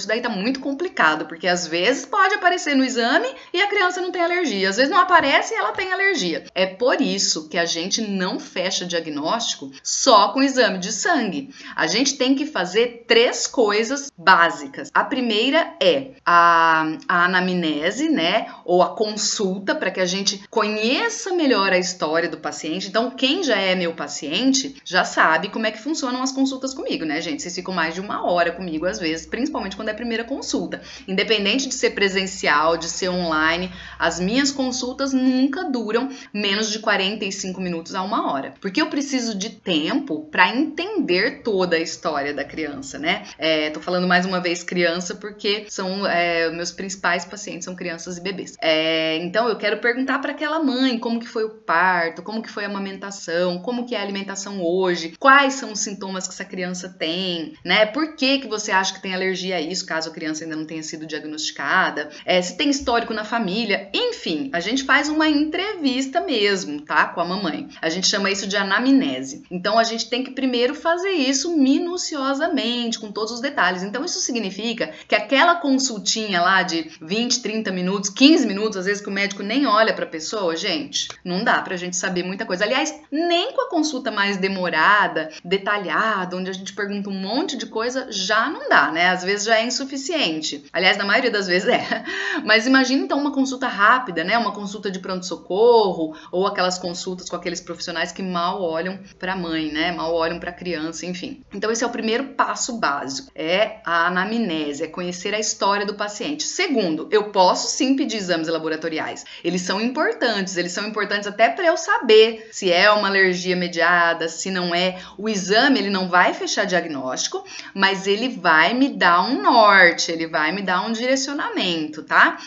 Isso daí tá muito complicado, porque às vezes pode aparecer no exame e a criança não tem alergia, às vezes não aparece e ela tem alergia. É por isso que a gente não fecha diagnóstico só com exame de sangue. A gente tem que fazer 3 coisas básicas. A primeira é a anamnese, né, ou a consulta, para que a gente conheça melhor a história do paciente. Então, quem já é meu paciente já sabe como é que funcionam as consultas comigo, né, gente? Vocês ficam mais de 1 hora comigo, às vezes, principalmente quando é a primeira consulta. Independente de ser presencial, de ser online, as minhas consultas nunca duram menos de 45 minutos a 1 hora. Porque eu preciso de tempo para entender toda a história da criança, né? Tô falando mais uma vez criança porque são meus principais pacientes são crianças e bebês. Então eu quero perguntar para aquela mãe como que foi o parto, como que foi a amamentação, como que é a alimentação hoje, quais são os sintomas que essa criança tem, né? Por que você acha que tem alergia a isso, caso a criança ainda não tenha sido diagnosticada, se tem histórico na família, enfim, a gente faz uma entrevista mesmo, tá? Com a mamãe. A gente chama isso de anamnese. Então a gente tem que primeiro fazer isso minuciosamente, com todos os detalhes. Então isso significa que aquela consultinha lá de 20, 30 minutos, 15 minutos, às vezes que o médico nem olha pra pessoa, gente, não dá pra gente saber muita coisa. Aliás, nem com a consulta mais demorada, detalhada, onde a gente pergunta um monte de coisa, já não dá, né? Às vezes já é insuficiente. Aliás, na maioria das vezes é. Mas imagina então uma consulta rápida, né? Uma consulta de pronto-socorro ou aquelas consultas com aqueles profissionais que mal olham para a mãe, né? Mal olham para a criança, enfim. Então esse é o primeiro passo básico, é a anamnese, é conhecer a história do paciente. Segundo, eu posso sim pedir exames laboratoriais. Eles são importantes até para eu saber se é uma alergia mediada, se não é. O exame, ele não vai fechar diagnóstico, mas ele vai me dar um norte, ele vai me dar um direcionamento, tá?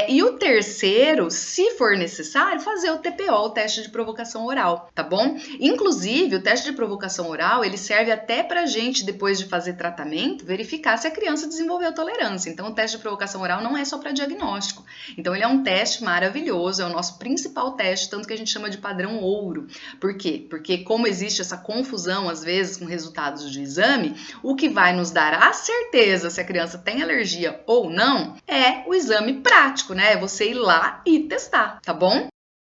E o terceiro, se for necessário, fazer o TPO, o teste de provocação oral, tá bom? Inclusive, o teste de provocação oral, ele serve até pra gente, depois de fazer tratamento, verificar se a criança desenvolveu tolerância. Então, o teste de provocação oral não é só para diagnóstico. Então, ele é um teste maravilhoso, é o nosso principal teste, tanto que a gente chama de padrão ouro. Por quê? Porque como existe essa confusão, às vezes, com resultados de exame, o que vai nos dar a certeza se a criança tem alergia ou não é o exame prático, né? É você ir lá e testar, tá bom?